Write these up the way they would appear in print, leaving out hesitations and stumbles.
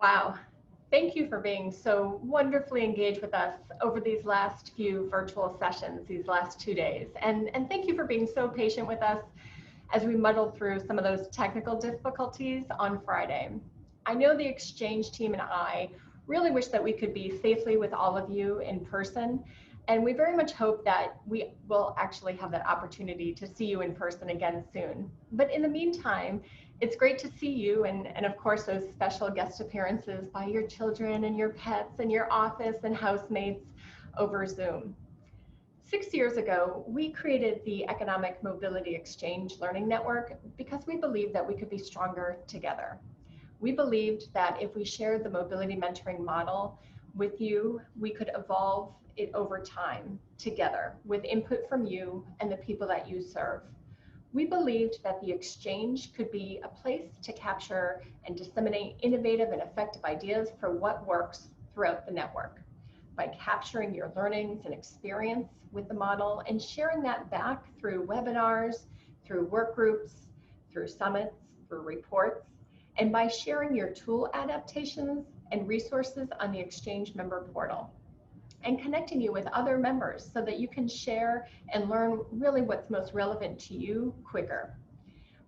Wow. Thank you for being so wonderfully engaged with us over these last few virtual sessions, these last 2 days. And thank you for being so patient with us as we muddled through some of those technical difficulties on Friday. I know the exchange team and I really wish that we could be safely with all of you in person. And we very much hope that we will actually have that opportunity to see you in person again soon. But in the meantime, it's great to see you and of course those special guest appearances by your children and your pets and your office and housemates over Zoom. 6 years ago, we created the Economic Mobility Exchange Learning Network because we believed that we could be stronger together. We believed that if we shared the mobility mentoring model with you, we could evolve it over time together with input from you and the people that you serve. We believed that the exchange could be a place to capture and disseminate innovative and effective ideas for what works throughout the network. By capturing your learnings and experience with the model and sharing that back through webinars, through work groups, through summits, through reports, and by sharing your tool adaptations and resources on the Exchange member portal, and connecting you with other members so that you can share and learn really what's most relevant to you quicker.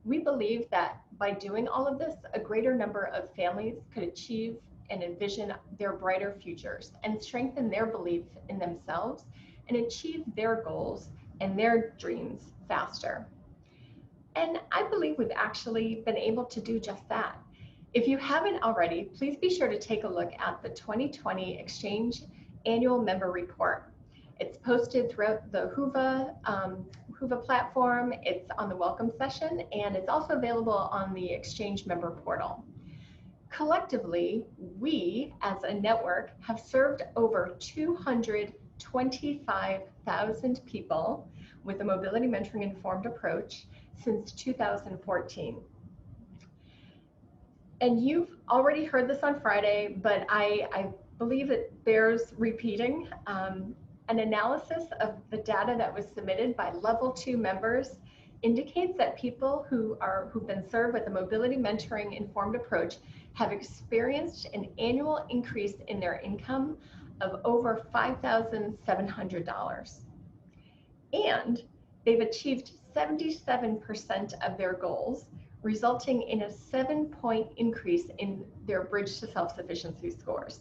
We believe that by doing all of this, a greater number of families could achieve and envision their brighter futures and strengthen their belief in themselves and achieve their goals and their dreams faster. And I believe we've actually been able to do just that. If you haven't already, please be sure to take a look at the 2020 Exchange Annual Member Report. It's posted throughout the Whova platform, it's on the welcome session, and it's also available on the Exchange member portal. Collectively, we as a network have served over 225,000 people with a mobility mentoring informed approach since 2014. And you've already heard this on Friday, but I believe it bears repeating. An analysis of the data that was submitted by Level 2 members indicates that people who've been served with a mobility mentoring informed approach have experienced an annual increase in their income of over $5,700. And they've achieved 77% of their goals, resulting in a 7-point increase in their bridge to self-sufficiency scores.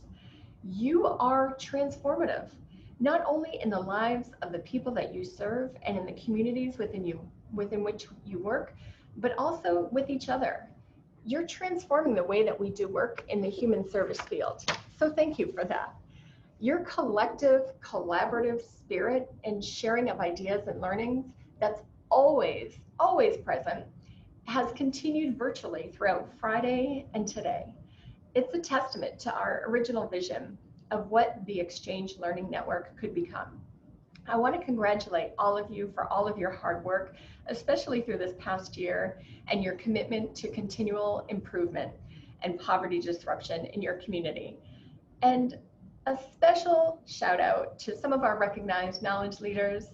You are transformative, not only in the lives of the people that you serve and in the communities within which you work, but also with each other. You're transforming the way that we do work in the human service field. So thank you for that. Your collective, collaborative spirit and sharing of ideas and learnings that's always present has continued virtually throughout Friday and today. It's a testament to our original vision of what the Exchange Learning Network could become. I want to congratulate all of you for all of your hard work, especially through this past year, and your commitment to continual improvement and poverty disruption in your community. And a special shout out to some of our recognized knowledge leaders.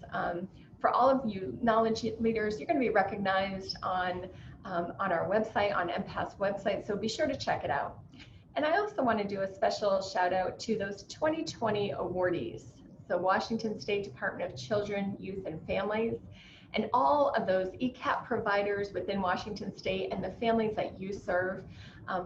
For all of you knowledge leaders, you're going to be recognized on our website, on EMPath's website, so be sure to check it out. And I also want to do a special shout out to those 2020 awardees, so Washington State Department of Children, Youth, and Families, and all of those ECAP providers within Washington State and the families that you serve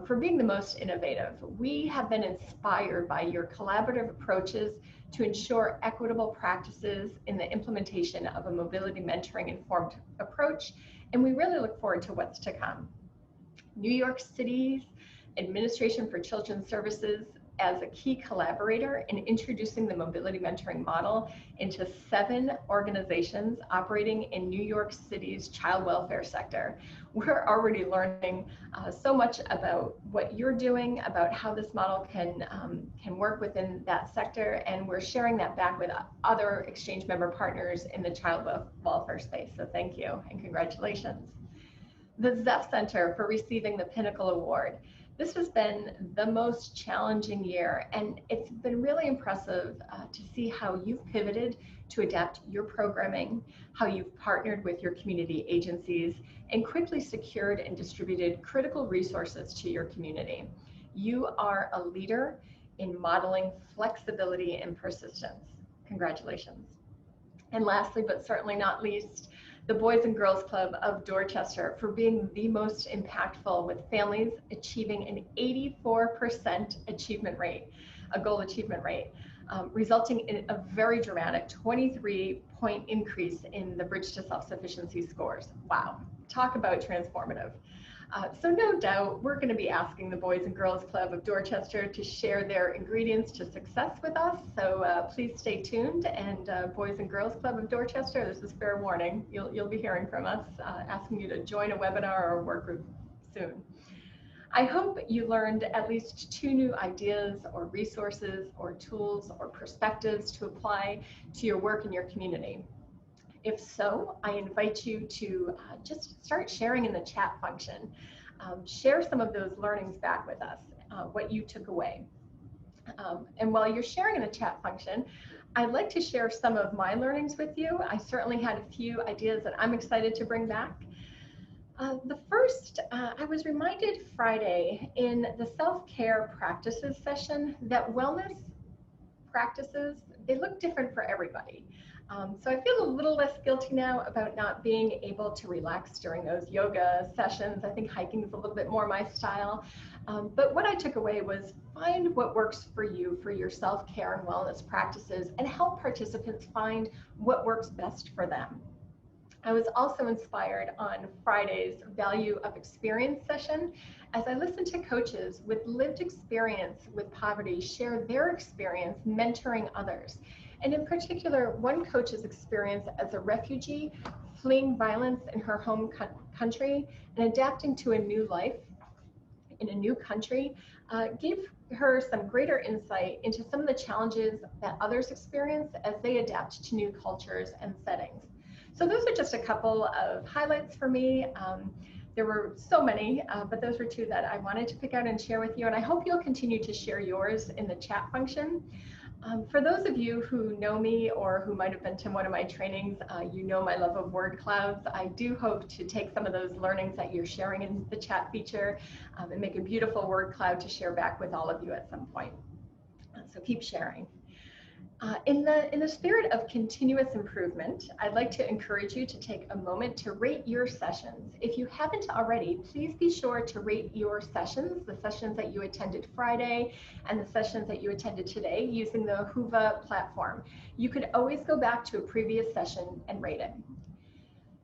for being the most innovative. We have been inspired by your collaborative approaches to ensure equitable practices in the implementation of a mobility mentoring informed approach, and we really look forward to what's to come. New York City's Administration for Children's Services as a key collaborator in introducing the mobility mentoring model into 7 organizations operating in New York City's child welfare sector. We're already learning so much about what you're doing, about how this model can work within that sector, and we're sharing that back with other exchange member partners in the child welfare space. So thank you and congratulations. The Zeph Center for receiving the Pinnacle Award. This has been the most challenging year, and it's been really impressive to see how you've pivoted to adapt your programming, how you've partnered with your community agencies, and quickly secured and distributed critical resources to your community. You are a leader in modeling flexibility and persistence. Congratulations. And lastly, but certainly not least, the Boys and Girls Club of Dorchester for being the most impactful, with families achieving an 84% achievement rate, a goal achievement rate, resulting in a very dramatic 23-point increase in the Bridge to Self-Sufficiency scores. Wow, talk about transformative. So no doubt we're going to be asking the Boys and Girls Club of Dorchester to share their ingredients to success with us. So please stay tuned. And Boys and Girls Club of Dorchester, this is fair warning. You'll be hearing from us asking you to join a webinar or work group soon. I hope you learned at least 2 new ideas or resources or tools or perspectives to apply to your work in your community. If so, I invite you to just start sharing in the chat function. Share some of those learnings back with us, what you took away. And while you're sharing in the chat function, I'd like to share some of my learnings with you. I certainly had a few ideas that I'm excited to bring back. The first, I was reminded Friday in the self-care practices session that wellness practices, they look different for everybody. So I feel a little less guilty now about not being able to relax during those yoga sessions. I think hiking is a little bit more my style. But what I took away was find what works for you for your self-care and wellness practices, and help participants find what works best for them. I was also inspired on Friday's Value of Experience session as I listened to coaches with lived experience with poverty share their experience mentoring others. And in particular, one coach's experience as a refugee fleeing violence in her home country and adapting to a new life in a new country gave her some greater insight into some of the challenges that others experience as they adapt to new cultures and settings. So those are just a couple of highlights for me. There were so many, but those were 2 that I wanted to pick out and share with you. And I hope you'll continue to share yours in the chat function. For those of you who know me or who might have been to one of my trainings, you know my love of word clouds. I do hope to take some of those learnings that you're sharing in the chat feature and make a beautiful word cloud to share back with all of you at some point. So keep sharing. In the spirit of continuous improvement, I'd like to encourage you to take a moment to rate your sessions. If you haven't already, please be sure to rate your sessions, the sessions that you attended Friday and the sessions that you attended today using the Whova platform. You could always go back to a previous session and rate it.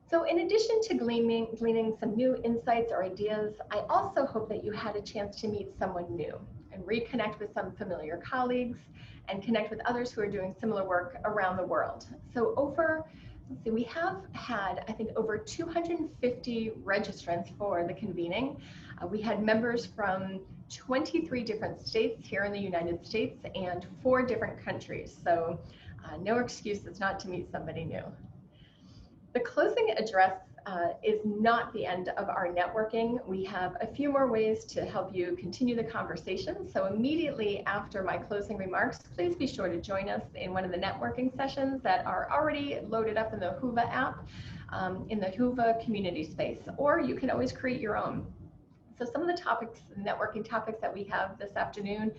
So in addition to gleaning some new insights or ideas, I also hope that you had a chance to meet someone new and reconnect with some familiar colleagues and connect with others who are doing similar work around the world. So we have had, I think, over 250 registrants for the convening. We had members from 23 different states here in the United States and 4 different countries. So no excuses not to meet somebody new. The closing address is not the end of our networking. We have a few more ways to help you continue the conversation. So immediately after my closing remarks, please be sure to join us in one of the networking sessions that are already loaded up in the Whova app, in the Whova community space, or you can always create your own. So some of the topics, networking topics that we have this afternoon: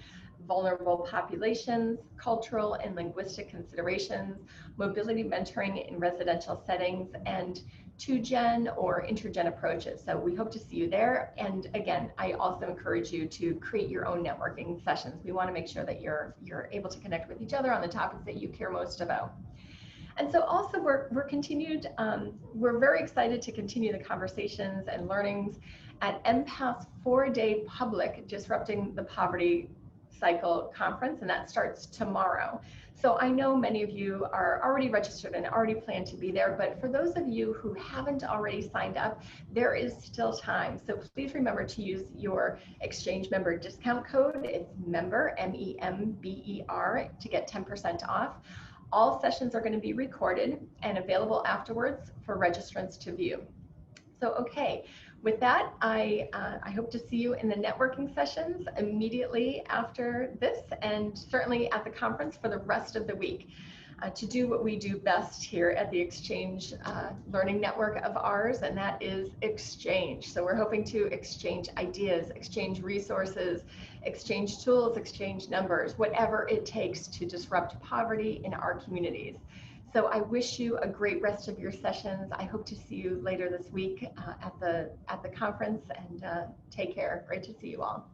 vulnerable populations, cultural and linguistic considerations, mobility mentoring in residential settings, and 2-gen or intergen approaches. So we hope to see you there. And again, I also encourage you to create your own networking sessions. We want to make sure that you're able to connect with each other on the topics that you care most about. And so also we're very excited to continue the conversations and learnings at EMPath's 4-day public Disrupting the Poverty Cycle conference, and that starts tomorrow. So I know many of you are already registered and already plan to be there, but for those of you who haven't already signed up, there is still time. So please remember to use your exchange member discount code. It's member, MEMBER, to get 10% off. All sessions are going to be recorded and available afterwards for registrants to view. So okay, with that, I hope to see you in the networking sessions immediately after this, and certainly at the conference for the rest of the week. to do what we do best here at the Exchange Learning Network of ours, and that is exchange. So we're hoping to exchange ideas, exchange resources, exchange tools, exchange numbers, whatever it takes to disrupt poverty in our communities. So I wish you a great rest of your sessions. I hope to see you later this week at the conference, and take care. Great to see you all.